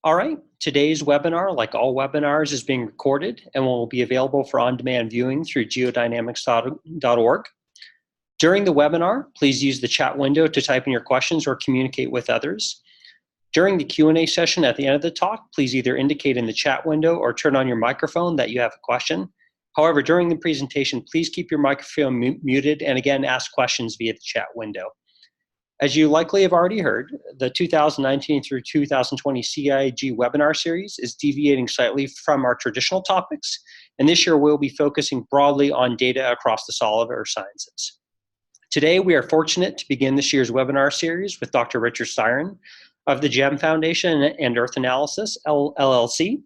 All right, today's webinar, like all webinars, is being recorded and will be available for on-demand viewing through geodynamics.org. During the webinar, please use the chat window to type in your questions or communicate with others. During the Q&A session at the end of the talk, please either indicate in the chat window or turn on your microphone that you have a question. However, during the presentation, please keep your microphone muted and again, ask questions via the chat window. As you likely have already heard, the 2019 through 2020 CIG webinar series is deviating slightly from our traditional topics, and this year we'll be focusing broadly on data across the solid earth sciences. Today, we are fortunate to begin this year's webinar series with Dr. Richard Styron of the GEM Foundation and Earth Analysis, LLC.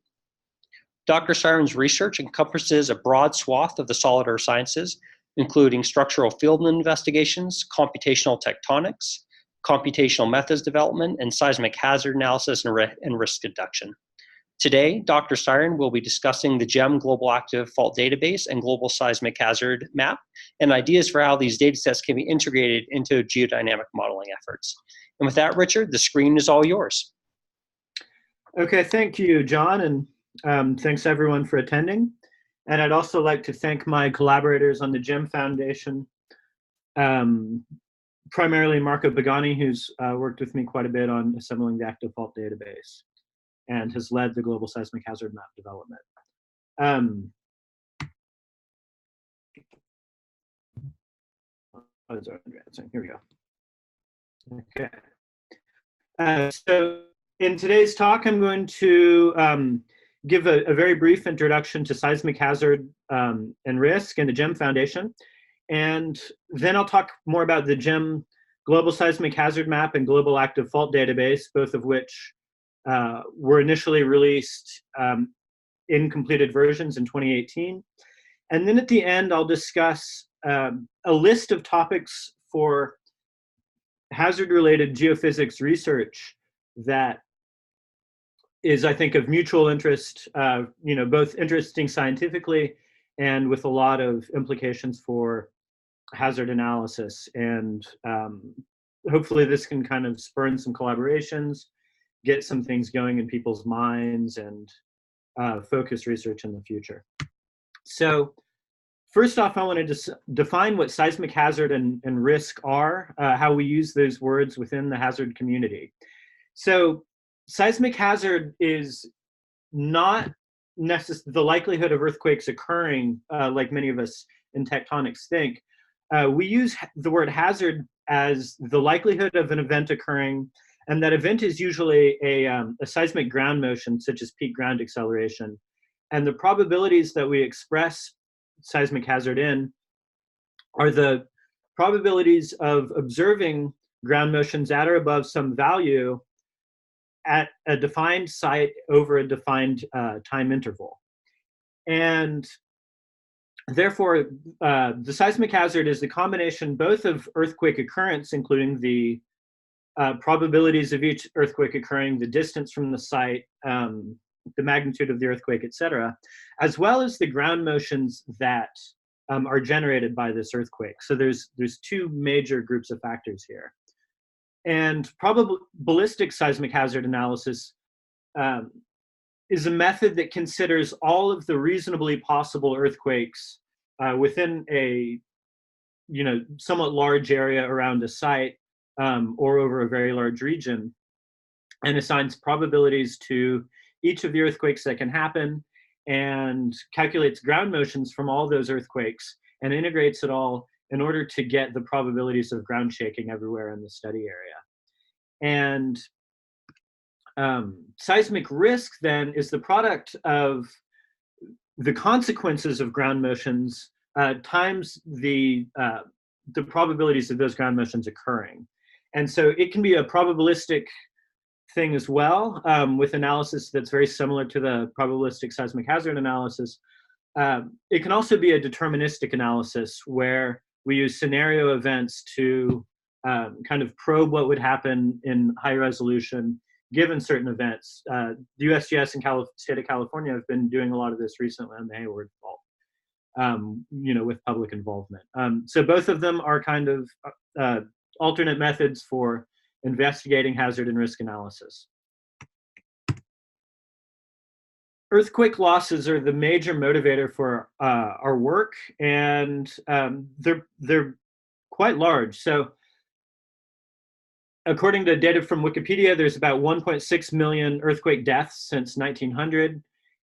Dr. Styron's research encompasses a broad swath of the solid earth sciences, including structural field investigations, computational tectonics, computational methods development, and seismic hazard analysis and risk reduction. Today, Dr. Styron will be discussing the GEM Global Active Fault Database and Global Seismic Hazard Map, and ideas for how these datasets can be integrated into geodynamic modeling efforts. And with that, Richard, the screen is all yours. Okay, thank you, John, and thanks everyone for attending. And I'd also like to thank my collaborators on the GEM Foundation, primarily Marco Pagani, who's worked with me quite a bit on assembling the active fault database and has led the Global Seismic Hazard Map development. Here we go. Okay. So in today's talk, I'm going to give a very brief introduction to seismic hazard and risk and the GEM Foundation. And then I'll talk more about the GEM Global Seismic Hazard Map and Global Active Fault Database, both of which were initially released in completed versions in 2018. And then at the end, I'll discuss a list of topics for hazard-related geophysics research that is, I think, of mutual interest, both interesting scientifically and with a lot of implications for hazard analysis. And hopefully this can kind of spur some collaborations, get some things going in people's minds, and focus research in the future. So first off, I wanted to define what seismic hazard and risk are, how we use those words within the hazard community. So seismic hazard is not necessarily the likelihood of earthquakes occurring, like many of us in tectonics think. We use the word hazard as the likelihood of an event occurring, and that event is usually a seismic ground motion, such as peak ground acceleration. And the probabilities that we express seismic hazard in are the probabilities of observing ground motions at or above some value at a defined site over a defined time interval. And therefore, the seismic hazard is the combination both of earthquake occurrence, including the probabilities of each earthquake occurring, the distance from the site, the magnitude of the earthquake, etc., as well as the ground motions that are generated by this earthquake. So there's two major groups of factors here. And probabilistic seismic hazard analysis is a method that considers all of the reasonably possible earthquakes within a somewhat large area around a site or over a very large region, and assigns probabilities to each of the earthquakes that can happen, and calculates ground motions from all those earthquakes and integrates it all in order to get the probabilities of ground shaking everywhere in the study area. And seismic risk then is the product of the consequences of ground motions times the probabilities of those ground motions occurring. And so it can be a probabilistic thing as well, with analysis that's very similar to the probabilistic seismic hazard analysis. It can also be a deterministic analysis where we use scenario events to kind of probe what would happen in high resolution given certain events. The USGS and state of California have been doing a lot of this recently on the Hayward Fault, with public involvement. So both of them are kind of alternate methods for investigating hazard and risk analysis. earthquake losses are the major motivator for our work, and they're quite large. So according to data from Wikipedia, there's about 1.6 million earthquake deaths since 1900.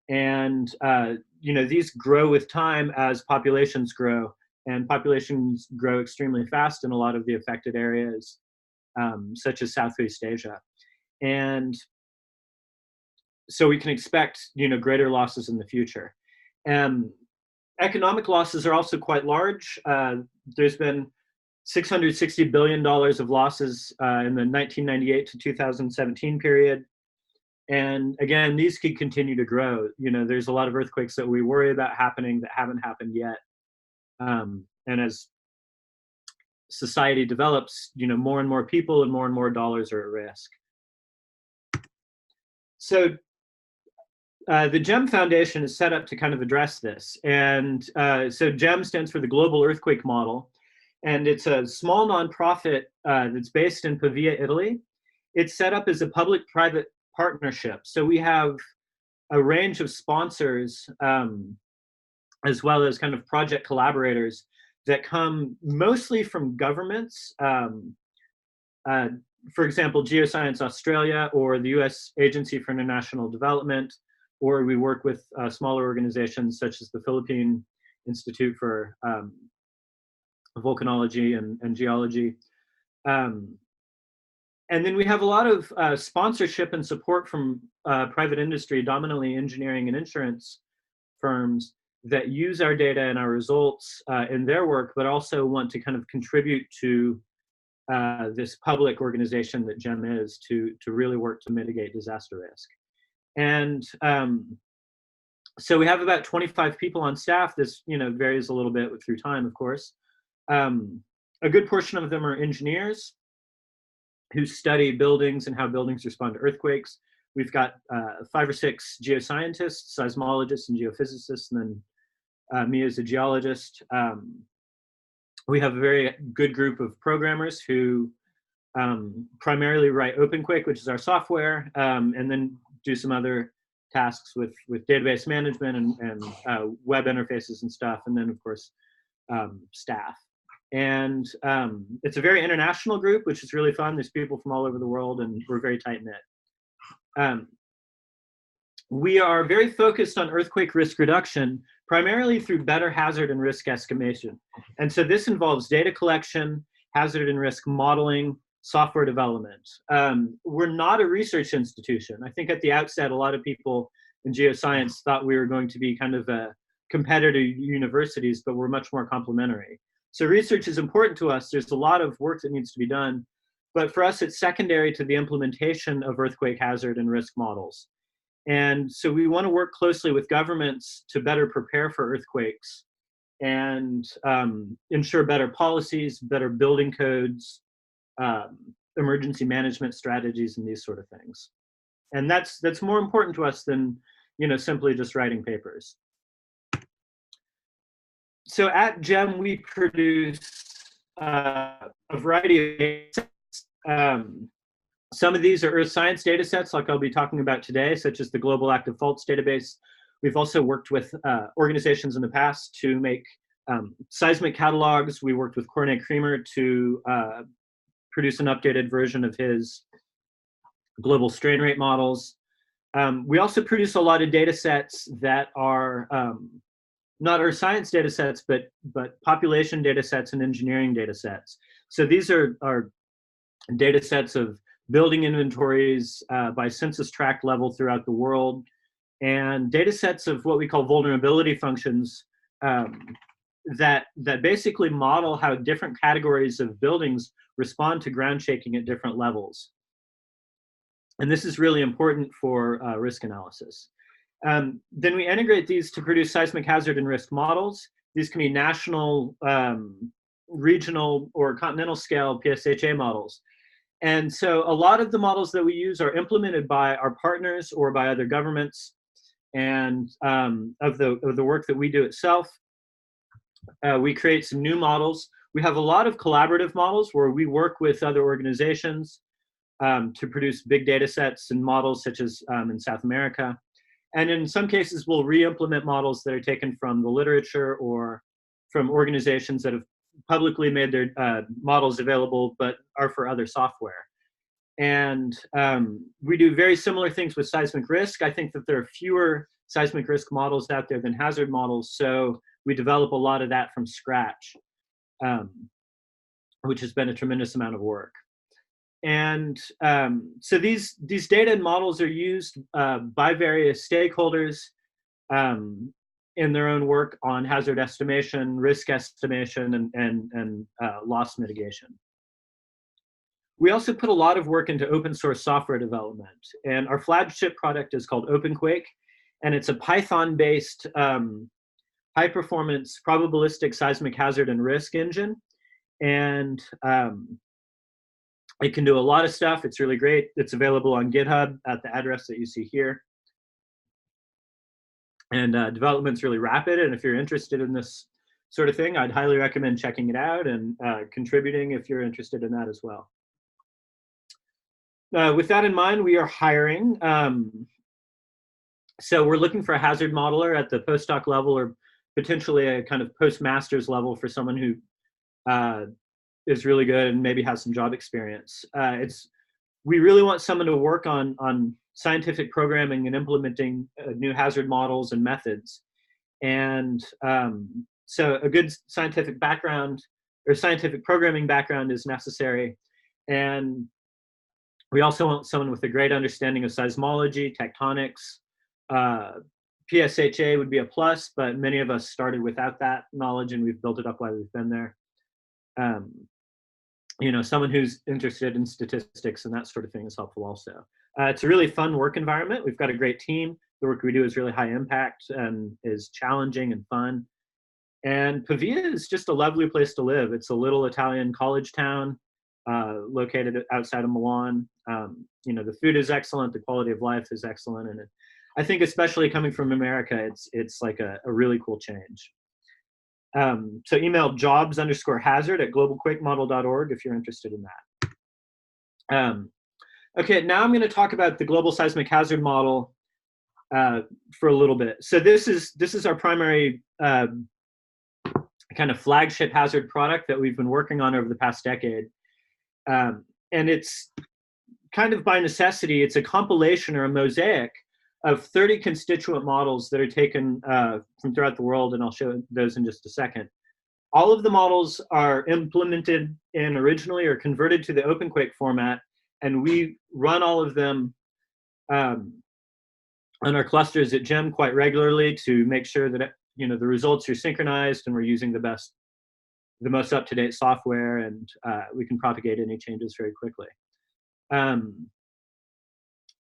And these grow with time as populations grow, and populations grow extremely fast in a lot of the affected areas, such as Southeast Asia. And so we can expect, greater losses in the future. Economic losses are also quite large. There's been $660 billion of losses in the 1998 to 2017 period. And again, these could continue to grow. There's a lot of earthquakes that we worry about happening that haven't happened yet. And as society develops, more and more people and more dollars are at risk. So the GEM Foundation is set up to kind of address this. And so GEM stands for the Global Earthquake Model. And it's a small nonprofit that's based in Pavia, Italy. It's set up as a public-private partnership. So we have a range of sponsors, as well as kind of project collaborators that come mostly from governments. For example, Geoscience Australia, or the US Agency for International Development, or we work with smaller organizations such as the Philippine Institute for Volcanology and Geology. And then we have a lot of sponsorship and support from private industry, dominantly engineering and insurance firms, that use our data and our results in their work, but also want to kind of contribute to this public organization that GEM is to really work to mitigate disaster risk. And so we have about 25 people on staff. This varies a little bit through time, of course. A good portion of them are engineers who study buildings and how buildings respond to earthquakes. We've got 5 or 6 geoscientists, seismologists, and geophysicists, and then me as a geologist. We have a very good group of programmers who primarily write OpenQuake, which is our software, and then do some other tasks with database management and web interfaces and stuff, and then, of course, staff. And it's a very international group, which is really fun. There's people from all over the world, and we're very tight-knit. We are very focused on earthquake risk reduction, primarily through better hazard and risk estimation. And so this involves data collection, hazard and risk modeling, software development. We're not a research institution. I think at the outset, a lot of people in geoscience thought we were going to be kind of a competitor to universities, but we're much more complementary. So research is important to us. There's a lot of work that needs to be done, but for us, it's secondary to the implementation of earthquake hazard and risk models. And so we want to work closely with governments to better prepare for earthquakes and ensure better policies, better building codes, emergency management strategies, and these sort of things. And that's more important to us than simply just writing papers. So at GEM, we produce a variety of data sets. Some of these are earth science data sets, like I'll be talking about today, such as the Global Active Faults database. We've also worked with organizations in the past to make seismic catalogs. We worked with Cornet Creamer to produce an updated version of his global strain rate models. We also produce a lot of data sets that are not earth science data sets, but population data sets and engineering data sets. So these are data sets of building inventories by census tract level throughout the world, and data sets of what we call vulnerability functions that basically model how different categories of buildings respond to ground shaking at different levels. And this is really important for risk analysis. Then we integrate these to produce seismic hazard and risk models. These can be national, regional, or continental scale PSHA models. And so a lot of the models that we use are implemented by our partners or by other governments. And of the work that we do itself, we create some new models. We have a lot of collaborative models where we work with other organizations to produce big data sets and models, such as in South America. And in some cases, we'll re-implement models that are taken from the literature or from organizations that have publicly made their models available, but are for other software. And we do very similar things with seismic risk. I think that there are fewer seismic risk models out there than hazard models, so we develop a lot of that from scratch, which has been a tremendous amount of work. And so these data and models are used by various stakeholders in their own work on hazard estimation, risk estimation, and loss mitigation. We also put a lot of work into open source software development, and our flagship product is called OpenQuake, and it's a Python-based high-performance probabilistic seismic hazard and risk engine, and it can do a lot of stuff. It's really great. It's available on GitHub at the address that you see here. And development's really rapid, and if you're interested in this sort of thing, I'd highly recommend checking it out and contributing if you're interested in that as well. With that in mind, we are hiring. So we're looking for a hazard modeler at the postdoc level, or potentially a kind of postmaster's level for someone who is really good and maybe has some job experience. We really want someone to work on scientific programming and implementing new hazard models and methods. And so a good scientific background or scientific programming background is necessary. And we also want someone with a great understanding of seismology, tectonics. PSHA would be a plus, but many of us started without that knowledge and we've built it up while we've been there. You know, someone who's interested in statistics and that sort of thing is helpful also. It's a really fun work environment. We've got a great team. The work we do is really high impact and is challenging and fun. And Pavia is just a lovely place to live. It's a little Italian college town located outside of Milan. You know, the food is excellent. The quality of life is excellent. And I think especially coming from America, it's like a really cool change. So email jobs_hazard@globalquakemodel.org if you're interested in that. Okay, now I'm going to talk about the Global Seismic Hazard Model for a little bit. So this is our primary kind of flagship hazard product that we've been working on over the past decade. And it's kind of by necessity, it's a compilation or a mosaic of 30 constituent models that are taken from throughout the world, and I'll show those in just a second. All of the models are implemented in originally or converted to the OpenQuake format, and we run all of them on our clusters at GEM quite regularly to make sure that the results are synchronized and we're using the most up-to-date software, and we can propagate any changes very quickly.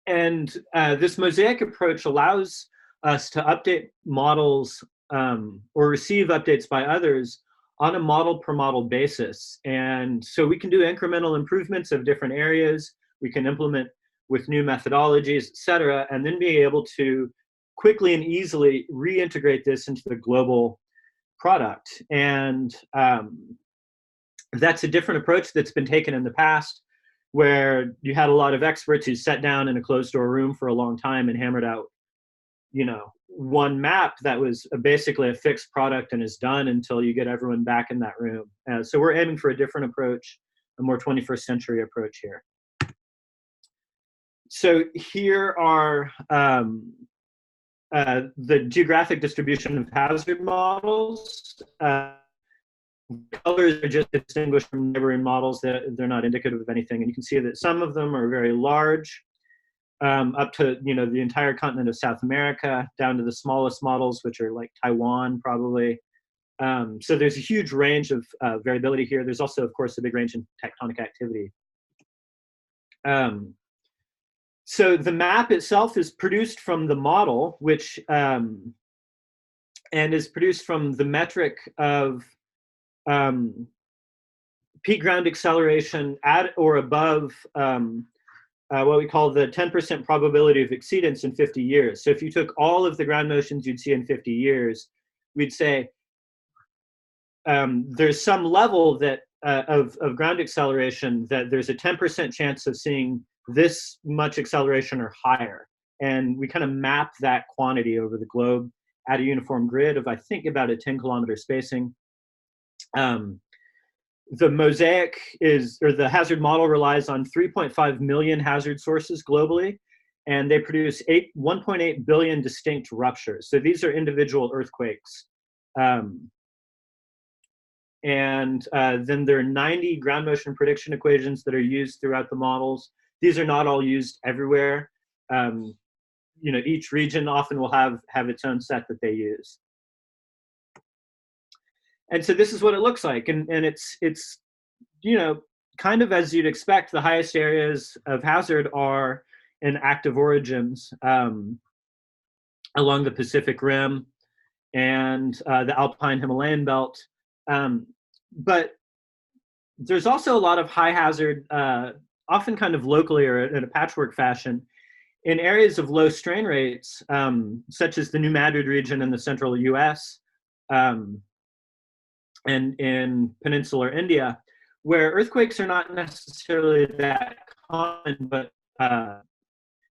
This mosaic approach allows us to update models or receive updates by others on a model per model basis. And so we can do incremental improvements of different areas. We can implement with new methodologies, et cetera, and then be able to quickly and easily reintegrate this into the global product. And that's a different approach that's been taken in the past, where you had a lot of experts who sat down in a closed door room for a long time and hammered out, one map that was basically a fixed product and is done until you get everyone back in that room. So we're aiming for a different approach, a more 21st century approach here. So here are the geographic distribution of hazard models. Colors are just distinguished from neighboring models. They're not indicative of anything. And you can see that some of them are very large, up to the entire continent of South America, down to the smallest models, which are like Taiwan probably. So there's a huge range of variability here. There's also, of course, a big range in tectonic activity. So the map itself is produced from the model, which and is produced from the metric of peak ground acceleration at or above what we call the 10% probability of exceedance in 50 years. So if you took all of the ground motions you'd see in 50 years, we'd say there's some level that of ground acceleration that there's a 10% chance of seeing this much acceleration or higher. and we kind of map that quantity over the globe at a uniform grid of, I think, about a 10-kilometer spacing. The Mosaic or the hazard model relies on 3.5 million hazard sources globally, and they produce 1.8 billion distinct ruptures. So these are individual earthquakes. And then there are 90 ground motion prediction equations that are used throughout the models. These are not all used everywhere. Each region often will have its own set that they use. And so this is what it looks like, and it's kind of as you'd expect. The highest areas of hazard are in active origins along the Pacific Rim and the Alpine Himalayan belt. But there's also a lot of high hazard, often kind of locally or in a patchwork fashion, in areas of low strain rates, such as the New Madrid region in the central US, and in peninsular India, where earthquakes are not necessarily that common, but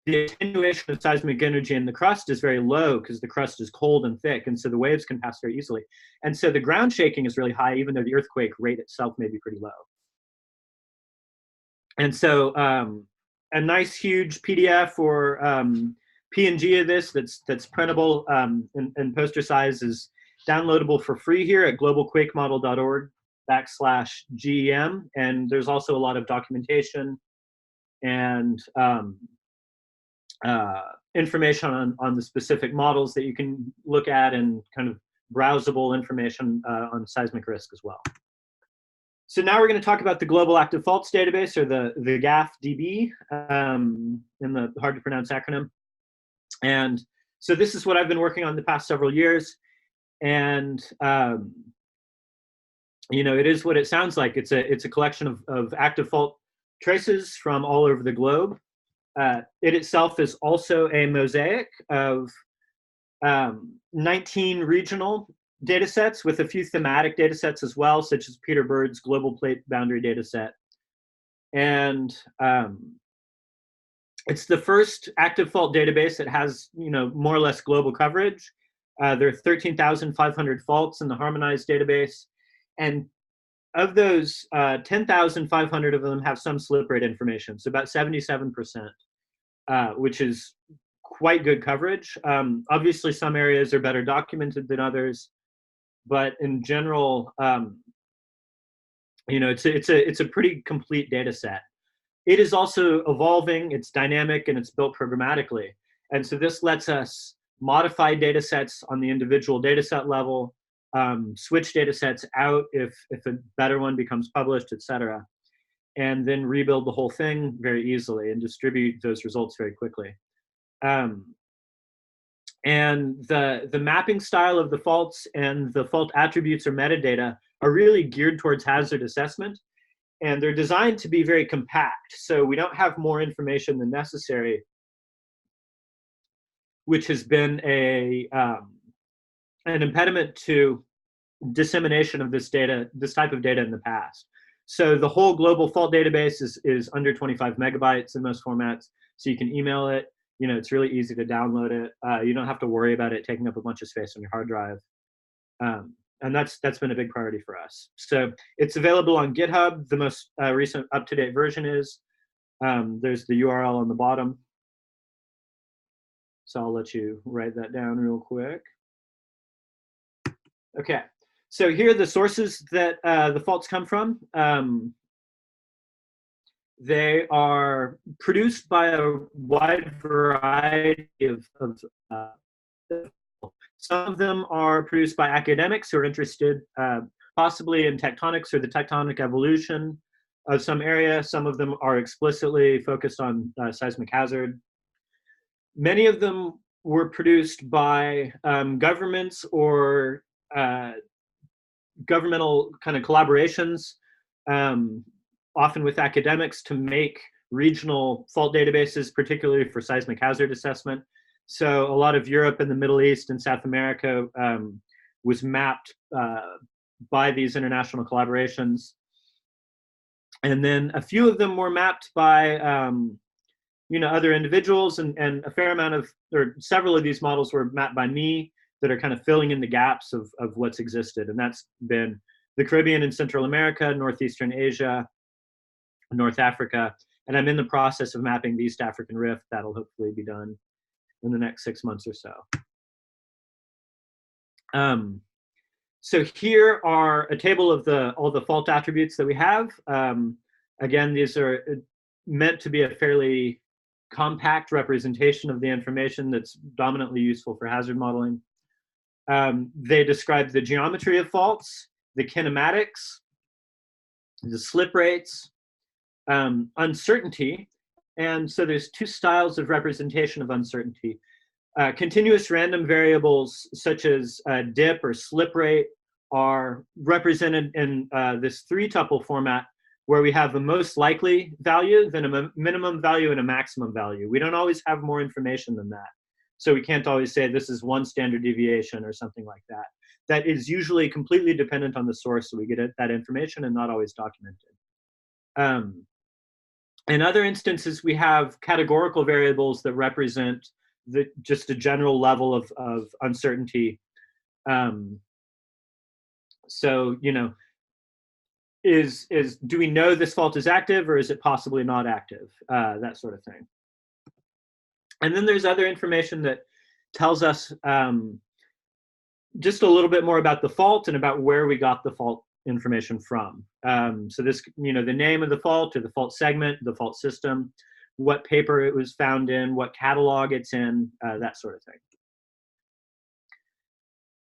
the attenuation of seismic energy in the crust is very low because the crust is cold and thick, and so the waves can pass very easily. And so the ground shaking is really high, even though the earthquake rate itself may be pretty low. And so a nice huge PDF or PNG of this that's printable in poster size is downloadable for free here at globalquakemodel.org/GEM. And there's also a lot of documentation and information on the specific models that you can look at, and kind of browsable information on seismic risk as well. So now we're going to talk about the Global Active Faults Database, or the GAF-DB, in the hard to pronounce acronym. And so this is what I've been working on the past several years. And it is what it sounds like. It's a collection of active fault traces from all over the globe. It itself is also a mosaic of 19 regional data sets with a few thematic data sets as well, such as Peter Bird's Global Plate Boundary data set. And it's the first active fault database that has, more or less global coverage. There are 13,500 faults in the harmonized database. And of those, 10,500 of them have some slip rate information, so about 77%, which is quite good coverage. Obviously, some areas are better documented than others, but in general, it's a pretty complete data set. It is also evolving, it's dynamic, and it's built programmatically. And so this lets us modify data sets on the individual data set level, switch data sets out if a better one becomes published, etc., and then rebuild the whole thing very easily and distribute those results very quickly. And the mapping style of the faults and the fault attributes or metadata are really geared towards hazard assessment, and they're designed to be very compact. So we don't have more information than necessary, which has been an impediment to dissemination of this type of data in the past. So the whole global fault database is under 25 megabytes in most formats, so you can email it. It's really easy to download it. You don't have to worry about it taking up a bunch of space on your hard drive. And that's been a big priority for us. So it's available on GitHub. The most recent up-to-date version is. There's the URL on the bottom. So I'll let you write that down real quick. Okay, so here are the sources that the faults come from. They are produced by a wide variety of some of them are produced by academics who are interested possibly in tectonics or the tectonic evolution of some area. Some of them are explicitly focused on seismic hazard. Many of them were produced by governments or governmental kind of collaborations, often with academics, to make regional fault databases, particularly for seismic hazard assessment. So a lot of Europe and the Middle East and South America was mapped by these international collaborations. And then a few of them were mapped by other individuals, and a fair amount of, or several of these models were mapped by me that are kind of filling in the gaps of what's existed. And that's been the Caribbean and Central America, Northeastern Asia, North Africa. And I'm in the process of mapping the East African Rift. That'll hopefully be done in the next 6 months or so. So here are a table of all the fault attributes that we have. Again, these are meant to be a fairly compact representation of the information that's dominantly useful for hazard modeling. They describe the geometry of faults, the kinematics, the slip rates, uncertainty. And so there's two styles of representation of uncertainty. Continuous random variables such as dip or slip rate are represented in this three-tuple format, where we have a most likely value, then a minimum value, and a maximum value. We don't always have more information than that. So we can't always say this is one standard deviation or something like that. That is usually completely dependent on the source, so we get that information and not always documented. In other instances, we have categorical variables that represent just a general level of uncertainty. So, do we know this fault is active, or is it possibly not active? That sort of thing. And then there's other information that tells us just a little bit more about the fault and about where we got the fault information from. So this, the name of the fault, or the fault segment, the fault system, what paper it was found in, what catalog it's in, that sort of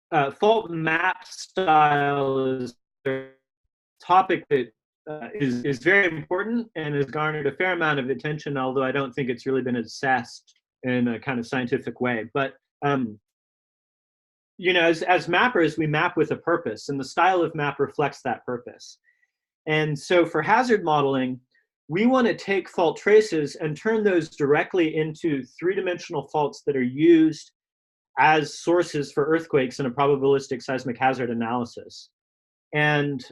thing. Fault map style is a topic that is very important and has garnered a fair amount of attention, although I don't think it's really been assessed in a kind of scientific way. But as mappers, we map with a purpose, and the style of map reflects that purpose. And so for hazard modeling, we want to take fault traces and turn those directly into three-dimensional faults that are used as sources for earthquakes in a probabilistic seismic hazard analysis. And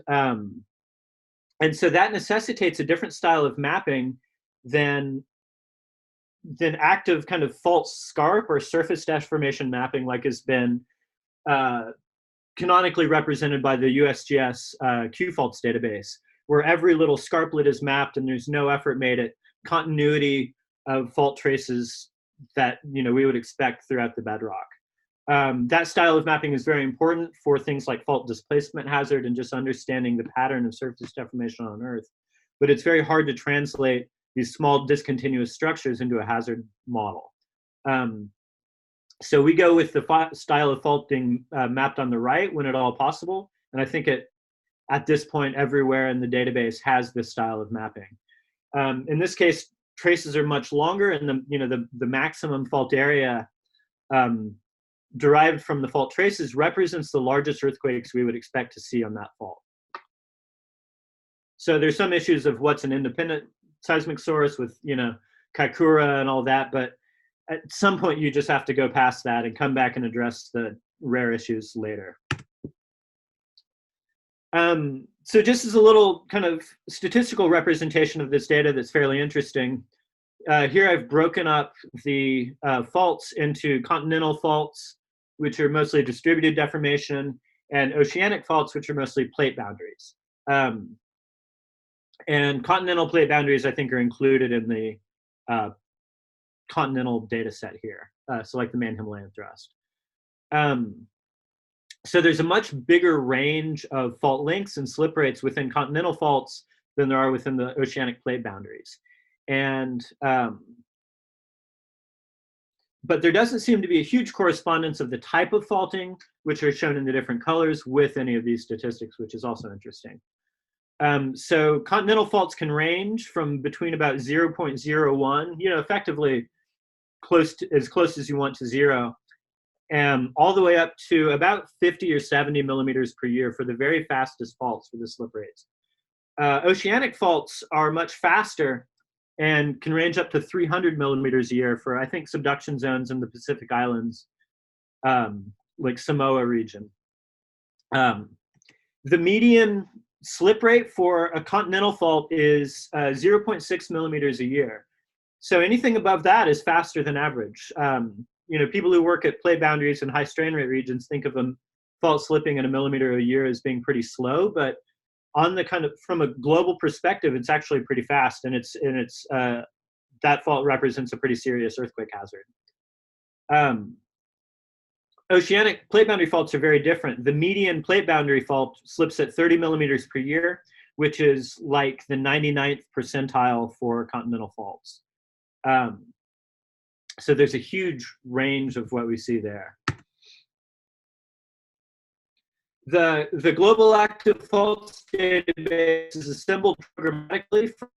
so that necessitates a different style of mapping than active kind of fault scarp or surface deformation mapping, like has been canonically represented by the USGS Q-faults database, where every little scarplet is mapped and there's no effort made at continuity of fault traces that we would expect throughout the bedrock. That style of mapping is very important for things like fault displacement hazard and just understanding the pattern of surface deformation on Earth. But it's very hard to translate these small discontinuous structures into a hazard model. So we go with the style of faulting mapped on the right when at all possible. And I think at this point, everywhere in the database has this style of mapping. In this case, traces are much longer, and the maximum fault area derived from the fault traces represents the largest earthquakes we would expect to see on that fault. So there's some issues of what's an independent seismic source with Kaikoura and all that, but at some point you just have to go past that and come back and address the rare issues later. So just as a little kind of statistical representation of this data that's fairly interesting, here I've broken up the faults into continental faults, which are mostly distributed deformation, and oceanic faults, which are mostly plate boundaries. And continental plate boundaries, I think, are included in the continental data set here, so like the main Himalayan thrust. So there's a much bigger range of fault lengths and slip rates within continental faults than there are within the oceanic plate boundaries. And but there doesn't seem to be a huge correspondence of the type of faulting, which are shown in the different colors, with any of these statistics, which is also interesting. So continental faults can range from between about 0.01, effectively as close as you want to zero, all the way up to about 50 or 70 millimeters per year for the very fastest faults for the slip rates. Oceanic faults are much faster and can range up to 300 millimeters a year for, I think, subduction zones in the Pacific Islands, like Samoa region. The median slip rate for a continental fault is 0.6 millimeters a year. So anything above that is faster than average. You know, people who work at plate boundaries and high strain rate regions think of a fault slipping at a millimeter a year as being pretty slow, but on the kind of, from a global perspective, it's actually pretty fast, and that fault represents a pretty serious earthquake hazard. Oceanic plate boundary faults are very different. The median plate boundary fault slips at 30 millimeters per year, which is like the 99th percentile for continental faults. So there's a huge range of what we see there. The Global Active Faults database is assembled programmatically from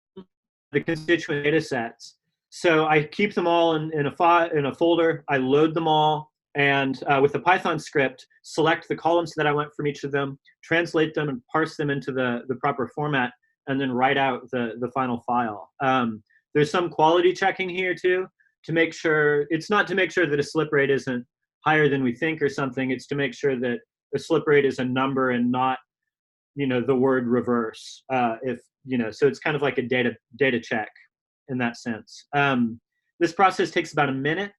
the constituent data sets. So I keep them all in a folder. I load them all, and with a Python script, select the columns that I want from each of them, translate them, and parse them into the proper format, and then write out the final file. There's some quality checking here too, to make sure, it's not to make sure that a slip rate isn't higher than we think or something, it's to make sure that the slip rate is a number and not, you know, the word reverse. If, you know, so it's kind of like a data check in that sense. This process takes about a minute,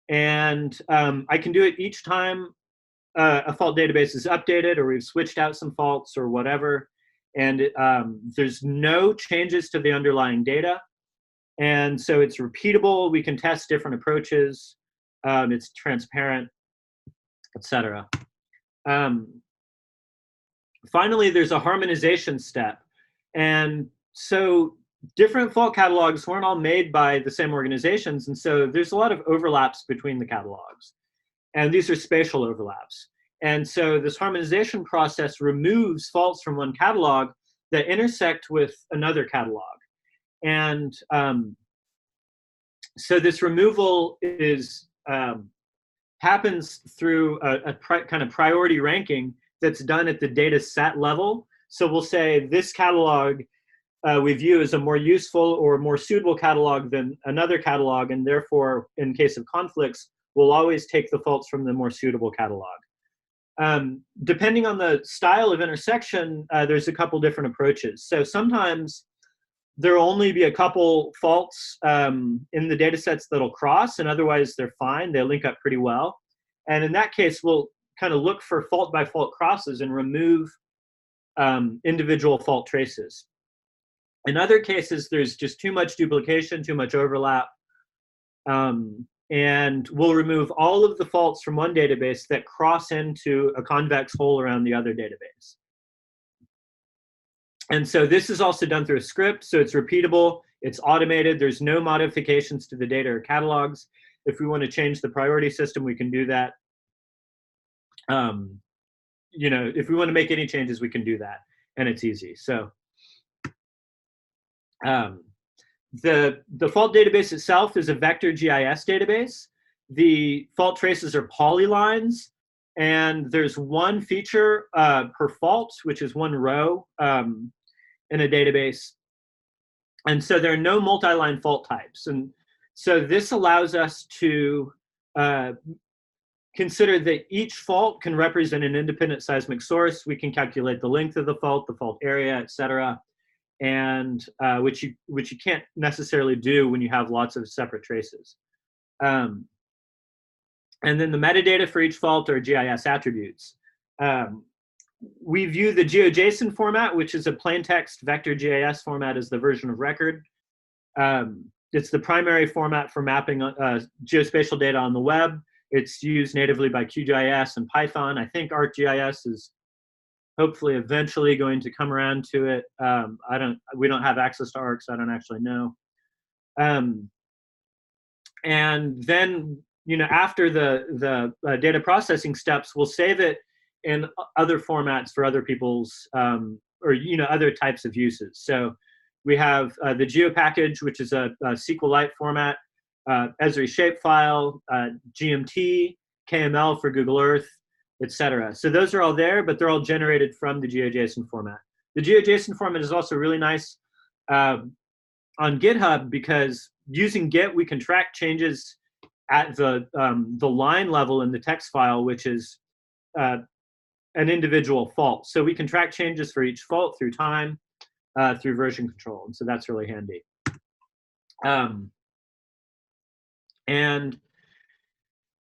and I can do it each time a fault database is updated or we've switched out some faults or whatever. And there's no changes to the underlying data. And so it's repeatable. We can test different approaches. It's transparent, etc. Finally, there's a harmonization step. And so different fault catalogs weren't all made by the same organizations. And so there's a lot of overlaps between the catalogs. And these are spatial overlaps. And so this harmonization process removes faults from one catalog that intersect with another catalog. And so this removal is happens through a kind of priority ranking that's done at the data set level. So we'll say this catalog we view as a more useful or more suitable catalog than another catalog, and therefore, in case of conflicts, we'll always take the faults from the more suitable catalog. Depending on the style of intersection, there's a couple different approaches. So sometimes there'll only be a couple faults in the data sets that'll cross, and otherwise they're fine. They link up pretty well. And in that case, we'll kind of look for fault by fault crosses and remove individual fault traces. In other cases, there's just too much duplication, too much overlap, and we'll remove all of the faults from one database that cross into a convex hole around the other database. And so this is also done through a script, so it's repeatable, it's automated, there's no modifications to the data or catalogs. If we want to change the priority system, we can do that. You know, if we want to make any changes, we can do that, and it's easy. So the fault database itself is a vector GIS database. The fault traces are polylines, and there's one feature per fault, which is one row in a database. And so there are no multi-line fault types. And so this allows us to consider that each fault can represent an independent seismic source. We can calculate the length of the fault area, et cetera, and which you can't necessarily do when you have lots of separate traces. And then the metadata for each fault are GIS attributes. We view the GeoJSON format, which is a plain text vector GIS format, as the version of record. It's the primary format for mapping geospatial data on the web. It's used natively by QGIS and Python. I think ArcGIS is hopefully eventually going to come around to it. We don't have access to Arc, so I don't actually know. And then, you know, after the data processing steps, we'll save it in other formats for other people's, or, you know, other types of uses. So we have the geo package, which is a SQLite format, Esri shapefile, GMT, KML for Google Earth, etc. So those are all there, but they're all generated from the GeoJSON format. The GeoJSON format is also really nice on GitHub, because using Git, we can track changes at the line level in the text file, which is an individual fault. So we can track changes for each fault through time, through version control. And so that's really handy. And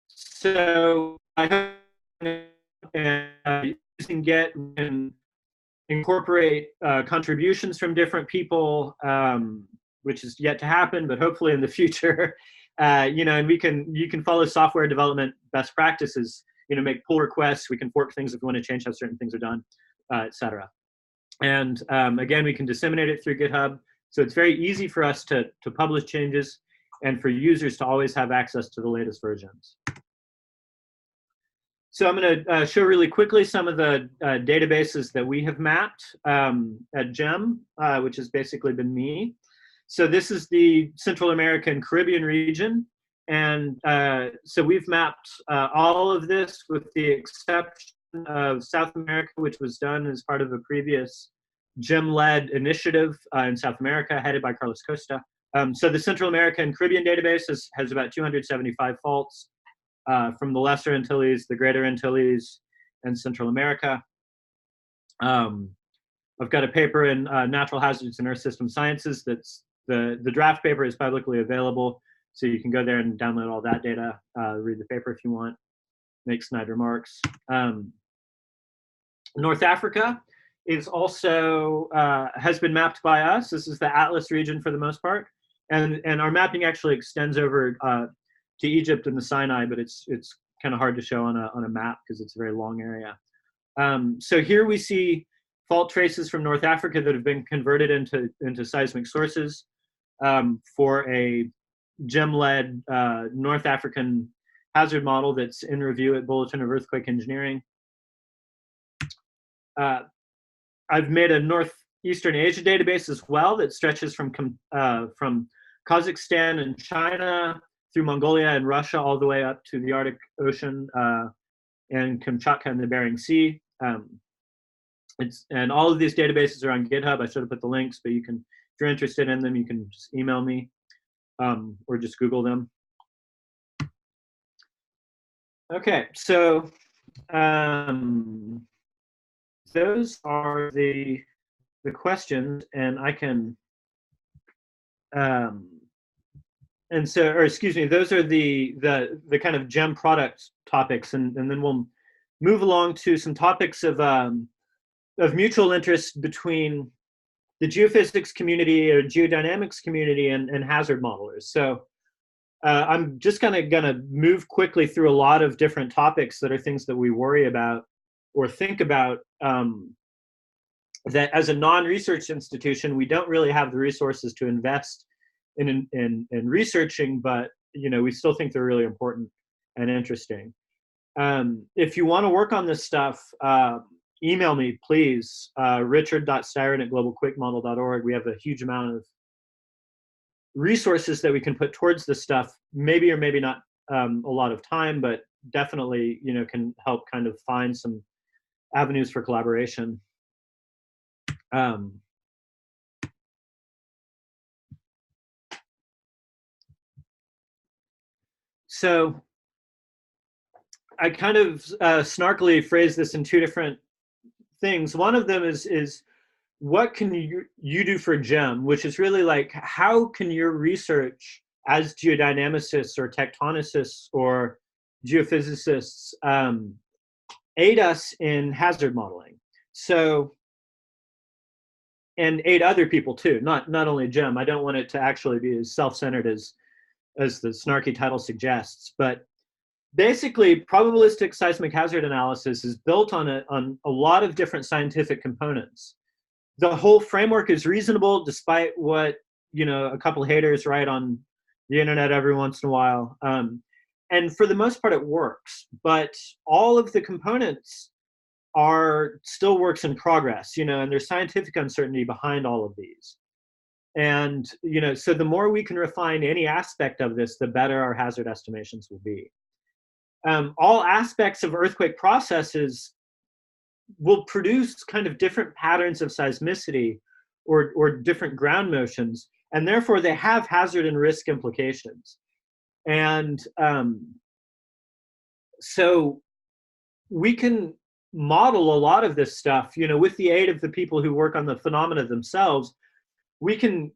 so I hope using Git and incorporate contributions from different people, which is yet to happen, but hopefully in the future. And you can follow software development best practices. Make pull requests. We can fork things if we want to change how certain things are done, etc. And again, we can disseminate it through GitHub. So it's very easy for us to publish changes and for users to always have access to the latest versions. So I'm going to show really quickly some of the databases that we have mapped at GEM, which has basically been me. So this is the Central American Caribbean region. And so we've mapped all of this with the exception of South America, which was done as part of a previous GEM-led initiative in South America, headed by Carlos Costa. So the Central American Caribbean database has about 275 faults from the Lesser Antilles, the Greater Antilles, and Central America. I've got a paper in Natural Hazards and Earth System Sciences. That's the draft paper is publicly available, so you can go there and download all that data, read the paper if you want, make snide remarks. North Africa is also has been mapped by us. This is the Atlas region for the most part, and our mapping actually extends over to Egypt and the Sinai, but it's kind of hard to show on a map because it's a very long area. So here we see fault traces from North Africa that have been converted into seismic sources for a GEM-led North African hazard model that's in review at Bulletin of Earthquake Engineering. I've made a Northeastern Asia database as well that stretches from Kazakhstan and China through Mongolia and Russia all the way up to the Arctic Ocean and Kamchatka and the Bering Sea. And all of these databases are on GitHub. I should have put the links, but you can, if you're interested in them, you can just email me or just Google them. Okay, so those are the questions, and I can and so, or excuse me, those are the kind of GEM product topics, and then we'll move along to some topics of mutual interest between the geophysics community or geodynamics community and hazard modelers. So I'm just gonna move quickly through a lot of different topics that are things that we worry about or think about, that as a non-research institution, we don't really have the resources to invest in researching, but we still think they're really important and interesting. If you want to work on this stuff, email me, please, richard.styron@globalquickmodel.org. We have a huge amount of resources that we can put towards this stuff, maybe or maybe not a lot of time, but definitely can help kind of find some avenues for collaboration. So I kind of snarkily phrase this in two different things. One of them is what can you do for GEM, which is really like, how can your research as geodynamicists or tectonicists or geophysicists aid us in hazard modeling? So, and aid other people too, not only GEM. I don't want it to actually be as self-centered as the snarky title suggests, but basically probabilistic seismic hazard analysis is built on a lot of different scientific components. The whole framework is reasonable, despite what a couple haters write on the internet every once in a while. And for the most part, it works. But all of the components are still works in progress, and there's scientific uncertainty behind all of these. And so the more we can refine any aspect of this, the better our hazard estimations will be. All aspects of earthquake processes will produce kind of different patterns of seismicity or different ground motions, and therefore they have hazard and risk implications. And so we can model a lot of this stuff, with the aid of the people who work on the phenomena themselves. We can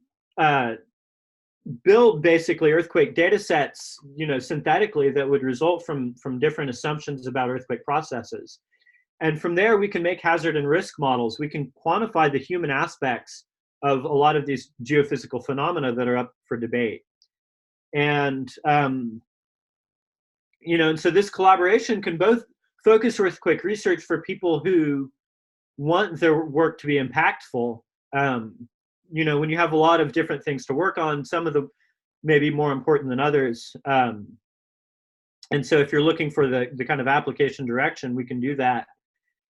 build basically earthquake data sets, synthetically, that would result from different assumptions about earthquake processes. And from there, we can make hazard and risk models. We can quantify the human aspects of a lot of these geophysical phenomena that are up for debate. And, and so this collaboration can both focus earthquake research for people who want their work to be impactful. When you have a lot of different things to work on, some of them may be more important than others. And so if you're looking for the kind of application direction, we can do that.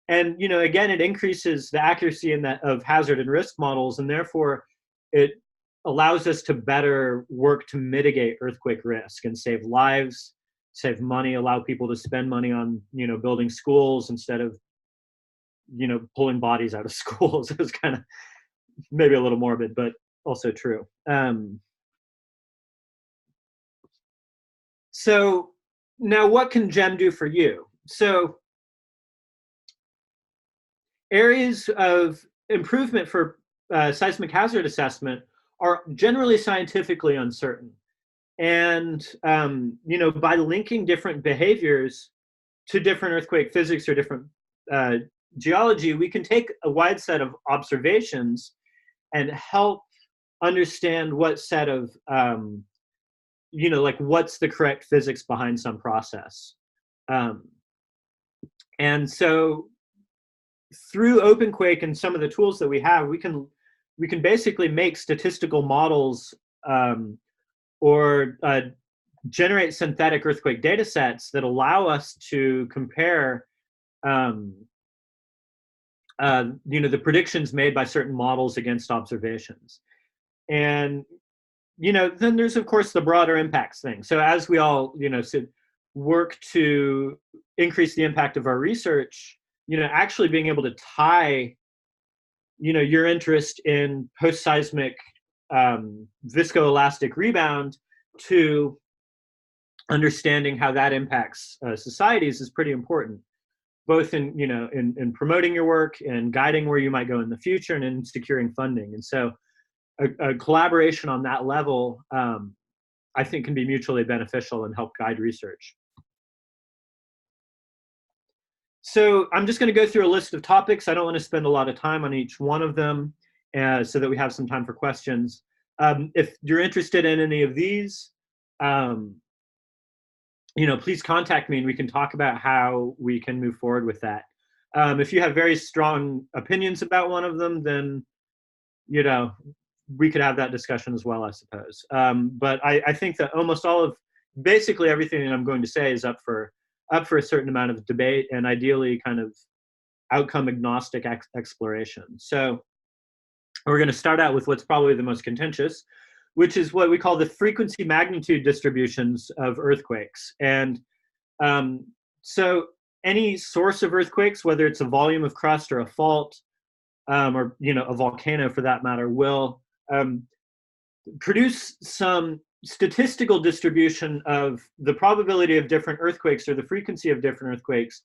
And, again, it increases the accuracy of hazard and risk models, and therefore it allows us to better work to mitigate earthquake risk and save lives, save money, allow people to spend money on, building schools instead of, pulling bodies out of schools. It was kind of maybe a little morbid, but also true. So now what can GEM do for you? So areas of improvement for seismic hazard assessment are generally scientifically uncertain. And, by linking different behaviors to different earthquake physics or different geology, we can take a wide set of observations and help understand what set of, what's the correct physics behind some process. And so through OpenQuake and some of the tools that we have, we can basically make statistical models or generate synthetic earthquake data sets that allow us to compare the predictions made by certain models against observations. And then there's, of course, the broader impacts thing. So as we all work to increase the impact of our research, actually being able to tie your interest in post-seismic viscoelastic rebound to understanding how that impacts societies is pretty important, both in in promoting your work and guiding where you might go in the future and in securing funding. And so a collaboration on that level, I think, can be mutually beneficial and help guide research. So I'm just going to go through a list of topics. I don't want to spend a lot of time on each one of them, so that we have some time for questions. If you're interested in any of these, please contact me and we can talk about how we can move forward with that. If you have very strong opinions about one of them, then, we could have that discussion as well, I suppose. But I think that almost all of, basically everything that I'm going to say is up for a certain amount of debate and ideally kind of outcome agnostic exploration. So we're going to start out with what's probably the most contentious, which is what we call the frequency magnitude distributions of earthquakes. And so any source of earthquakes, whether it's a volume of crust or a fault, or a volcano for that matter, will produce some statistical distribution of the probability of different earthquakes or the frequency of different earthquakes,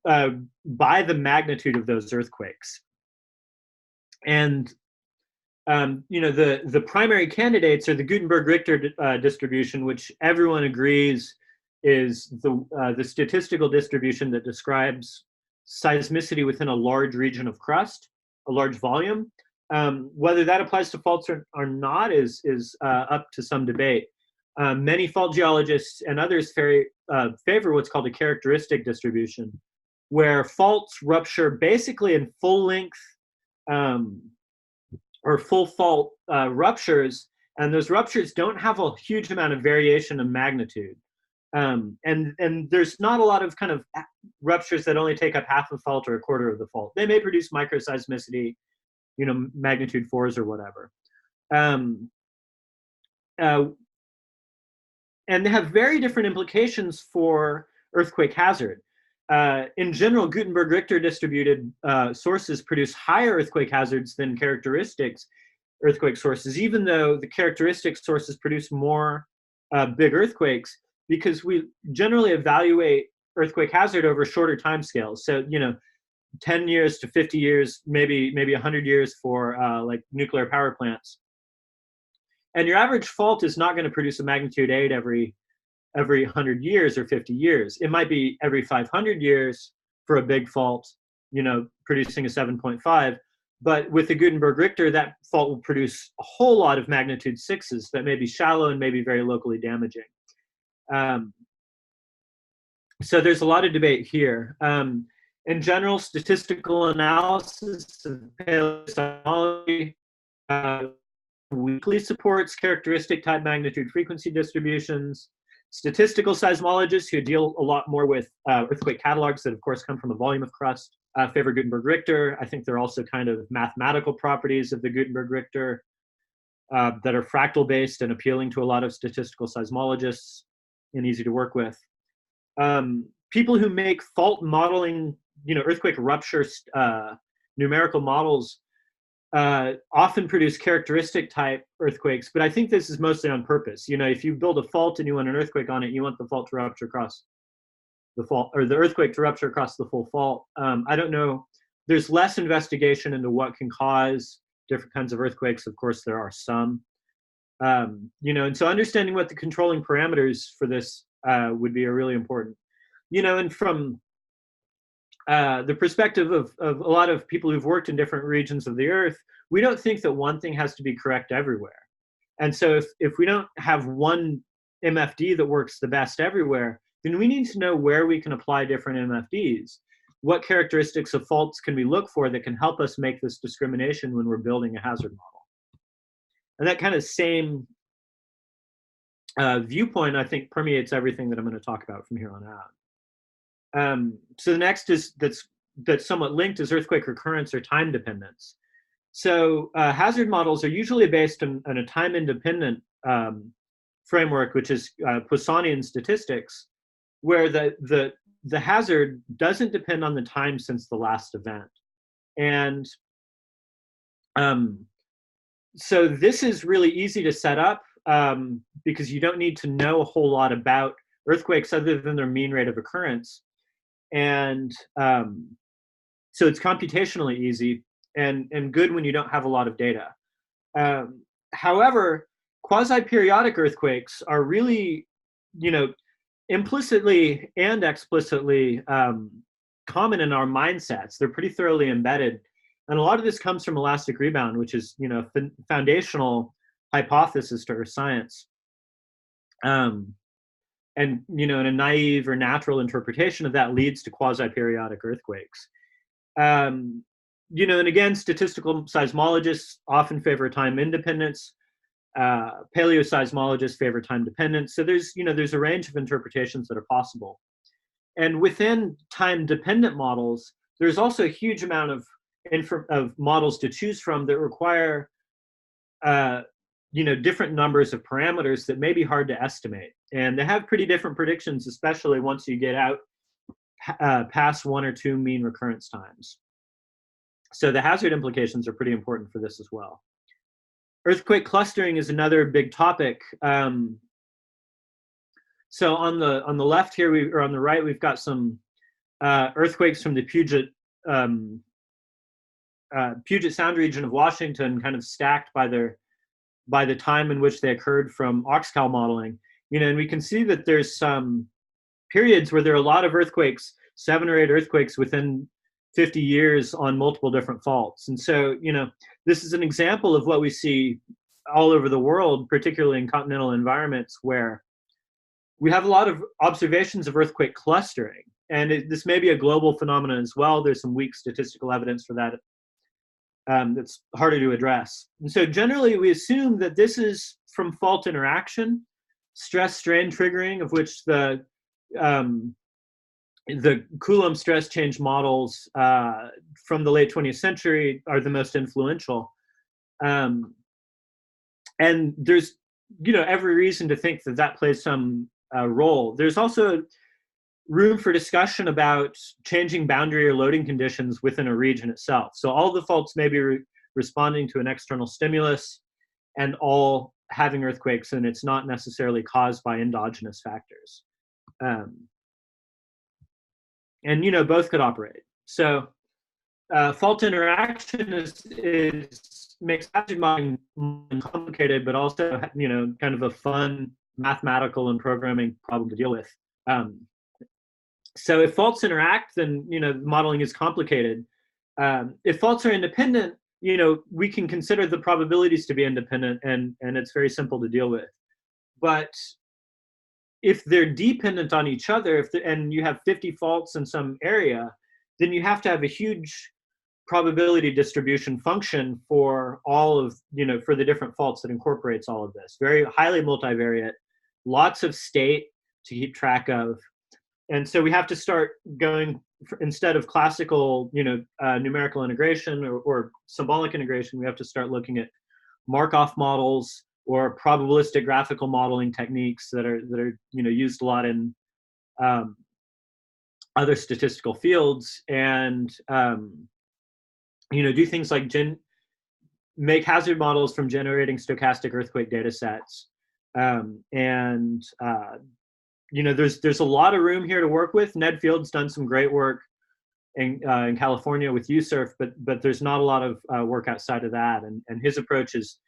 by the magnitude of those earthquakes. And the primary candidates are the Gutenberg-Richter distribution, which everyone agrees is the statistical distribution that describes seismicity within a large region of crust, a large volume. Whether that applies to faults or not is up to some debate. Many fault geologists and others favor what's called a characteristic distribution, where faults rupture basically in full length or full fault ruptures, and those ruptures don't have a huge amount of variation in magnitude. And there's not a lot of kind of ruptures that only take up half a fault or a quarter of the fault. They may produce microseismicity, magnitude 4s or whatever. And they have very different implications for earthquake hazard. In general, Gutenberg-Richter distributed sources produce higher earthquake hazards than characteristics earthquake sources, even though the characteristic sources produce more big earthquakes, because we generally evaluate earthquake hazard over shorter timescales. So, 10 years to 50 years, maybe 100 years for like nuclear power plants. And your average fault is not going to produce a magnitude 8 every 100 years or 50 years. It might be every 500 years for a big fault, producing a 7.5. But with the Gutenberg Richter, that fault will produce a whole lot of magnitude 6s that may be shallow and may be very locally damaging. So there's a lot of debate here. In general, statistical analysis of paleoseismology weakly supports characteristic type magnitude frequency distributions. Statistical seismologists who deal a lot more with earthquake catalogs that of course come from a volume of crust favor Gutenberg Richter. I think there are also kind of mathematical properties of the Gutenberg Richter that are fractal based and appealing to a lot of statistical seismologists and easy to work with. People who make fault modeling, earthquake rupture numerical models often produce characteristic type earthquakes, but I think this is mostly on purpose. If you build a fault and you want an earthquake on it, you want the fault to rupture across the fault, or the earthquake to rupture across the full fault. I don't know. There's less investigation into what can cause different kinds of earthquakes. Of course, there are some. And so understanding what the controlling parameters for this would be really important. And from the perspective of a lot of people who've worked in different regions of the Earth, we don't think that one thing has to be correct everywhere. And so if we don't have one MFD that works the best everywhere, then we need to know where we can apply different MFDs. What characteristics of faults can we look for that can help us make this discrimination when we're building a hazard model? And that kind of same viewpoint, I think, permeates everything that I'm going to talk about from here on out. So the next is that's somewhat linked is earthquake recurrence or time dependence. So hazard models are usually based on a time-independent framework, which is Poissonian statistics, where the hazard doesn't depend on the time since the last event. And so this is really easy to set up because you don't need to know a whole lot about earthquakes other than their mean rate of occurrence. And so it's computationally easy and good when you don't have a lot of data. However, quasi-periodic earthquakes are really, implicitly and explicitly common in our mindsets. They're pretty thoroughly embedded. And a lot of this comes from elastic rebound, which is, foundational hypothesis to earth science. And, in a naive or natural interpretation of that leads to quasi-periodic earthquakes. And again, statistical seismologists often favor time independence. Paleoseismologists favor time dependence. So there's a range of interpretations that are possible. And within time dependent models, there's also a huge amount of models to choose from that require different numbers of parameters that may be hard to estimate. And they have pretty different predictions, especially once you get out past 1 or 2 mean recurrence times. So the hazard implications are pretty important for this as well. Earthquake clustering is another big topic. So on the left here, or on the right, we've got some earthquakes from the Puget Sound region of Washington, kind of stacked by the time in which they occurred from Oxcal modeling. And we can see that there's some periods where there are a lot of earthquakes, 7 or 8 earthquakes within 50 years on multiple different faults. And so, this is an example of what we see all over the world, particularly in continental environments where we have a lot of observations of earthquake clustering. And this may be a global phenomenon as well. There's some weak statistical evidence for that that's harder to address. And so generally we assume that this is from fault interaction, stress-strain triggering, of which the Coulomb stress change models from the late 20th century are the most influential. And there's, every reason to think that plays some role. There's also room for discussion about changing boundary or loading conditions within a region itself. So all the faults may be responding to an external stimulus and all having earthquakes, and it's not necessarily caused by endogenous factors. And both could operate. So fault interaction is makes hazard modeling complicated, but also, you know, kind of a fun mathematical and programming problem to deal with. So if faults interact, then, you know, modeling is complicated. If faults are independent, you know, we can consider the probabilities to be independent, and it's very simple to deal with. But if they're dependent on each other, and you have 50 faults in some area, then you have to have a huge probability distribution function for all of, you know, for the different faults that incorporates all of this. Very highly multivariate, lots of state to keep track of. And so we have to start going, instead of classical, you know, numerical integration or symbolic integration, we have to start looking at Markov models or probabilistic graphical modeling techniques that are you know, used a lot in other statistical fields, and you know, do things like make hazard models from generating stochastic earthquake data sets. You know, there's a lot of room here to work with. Ned Field's done some great work in California with USURF, but there's not a lot of work outside of that. And his approach is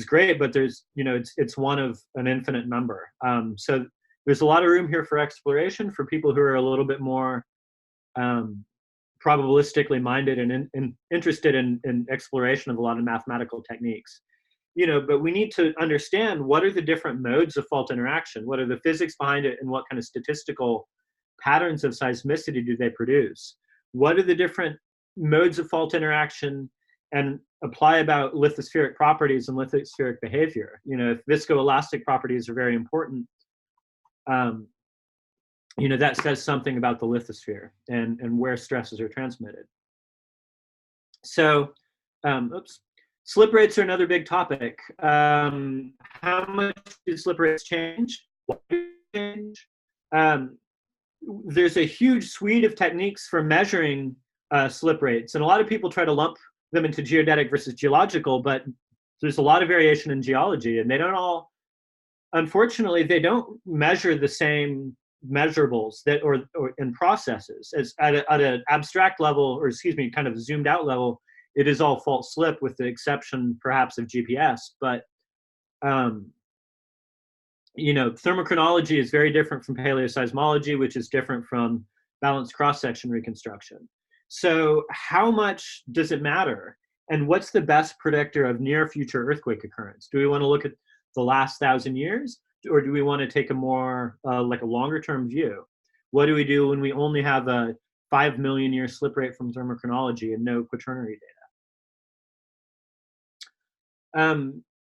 great, but there's, you know, it's one of an infinite number. So there's a lot of room here for exploration for people who are a little bit more probabilistically minded and interested in exploration of a lot of mathematical techniques. You know, but we need to understand what are the different modes of fault interaction, what are the physics behind it, and what kind of statistical patterns of seismicity do they produce? What are the different modes of fault interaction, and apply about lithospheric properties and lithospheric behavior. You know, if viscoelastic properties are very important, you know, that says something about the lithosphere and where stresses are transmitted. So, slip rates are another big topic. How much do slip rates change? Why do they change? There's a huge suite of techniques for measuring slip rates, and a lot of people try to lump them into geodetic versus geological, but there's a lot of variation in geology, and they don't all, unfortunately, they don't measure the same measurables that or in processes as at an abstract level, or excuse me, kind of zoomed out level. It is all fault slip, with the exception perhaps of GPS. But you know, thermochronology is very different from paleoseismology, which is different from balanced cross-section reconstruction. So how much does it matter? And what's the best predictor of near future earthquake occurrence? Do we want to look at the last 1,000 years, or do we want to take a more like a longer term view? What do we do when we only have a 5 million year slip rate from thermochronology and no quaternary data?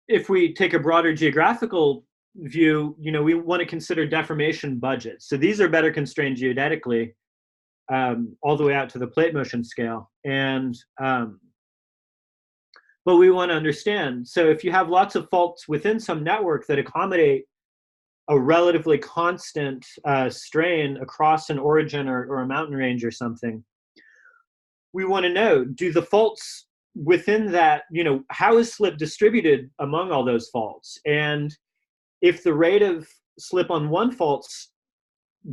If we take a broader geographical view, you know, we want to consider deformation budgets. So these are better constrained geodetically, all the way out to the plate motion scale. And but we want to understand, so if you have lots of faults within some network that accommodate a relatively constant strain across an origin or a mountain range or something, we want to know, do the faults within that, you know, how is slip distributed among all those faults? And if the rate of slip on one fault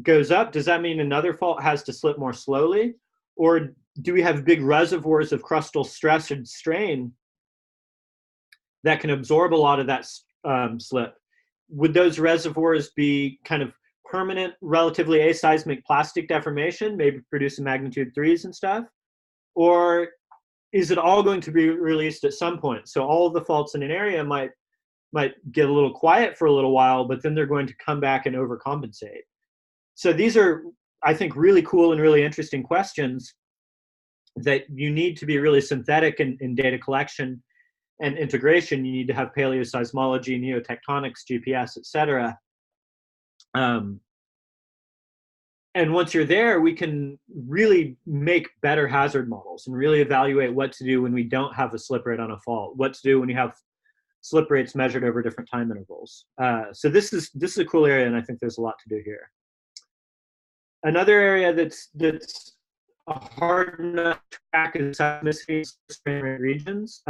goes up, does that mean another fault has to slip more slowly? Or do we have big reservoirs of crustal stress and strain that can absorb a lot of that slip? Would those reservoirs be kind of permanent, relatively aseismic plastic deformation, maybe producing magnitude 3s and stuff? Or is it all going to be released at some point? So all of the faults in an area might get a little quiet for a little while, but then they're going to come back and overcompensate. So these are, I think, really cool and really interesting questions that you need to be really synthetic in data collection and integration. You need to have paleoseismology, neotectonics, GPS, etc. And once you're there, we can really make better hazard models and really evaluate what to do when we don't have a slip rate on a fault, what to do when you have slip rates measured over different time intervals. So this is a cool area, and I think there's a lot to do here. Another area that's a hard nut to crack is seismicity regions.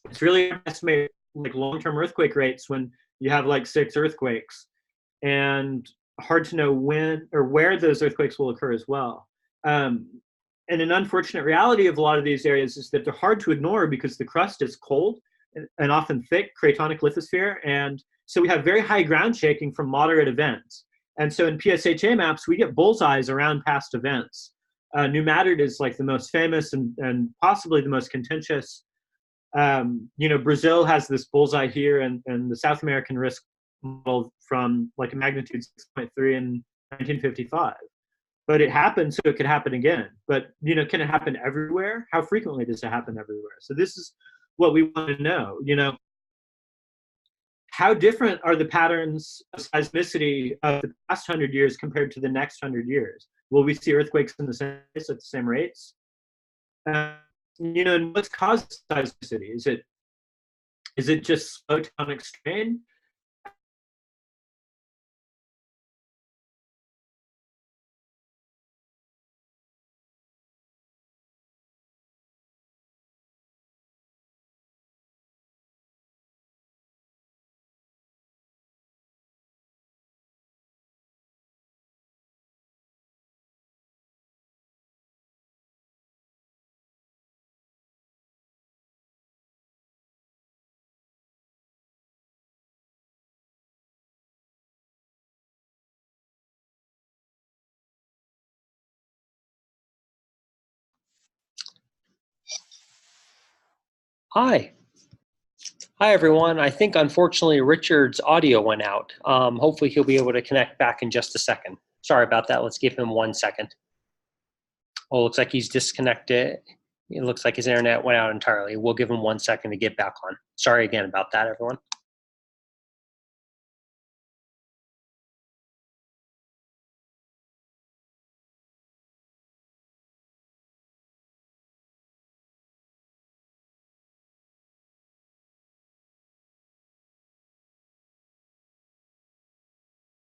It's really hard to estimate like long-term earthquake rates when you have like 6 earthquakes, and hard to know when or where those earthquakes will occur as well. And an unfortunate reality of a lot of these areas is that they're hard to ignore because the crust is cold and often thick, cratonic lithosphere. And so we have very high ground shaking from moderate events. And so in PSHA maps, we get bullseyes around past events. New Madrid is like the most famous and possibly the most contentious. Brazil has this bullseye here, and the South American risk model from like a magnitude 6.3 in 1955. But it happened, so it could happen again. But, can it happen everywhere? How frequently does it happen everywhere? So this is what we want to know, how different are the patterns of seismicity of the past 100 years compared to the next 100 years? Will we see earthquakes in the same place at the same rates? And what's caused seismicity? Is it just slow tectonic strain? Hi. Hi, everyone. I think, unfortunately, Richard's audio went out. Hopefully, he'll be able to connect back in just a second. Sorry about that. Let's give him 1 second. Oh, looks like he's disconnected. It looks like his internet went out entirely. We'll give him 1 second to get back on. Sorry again about that, everyone.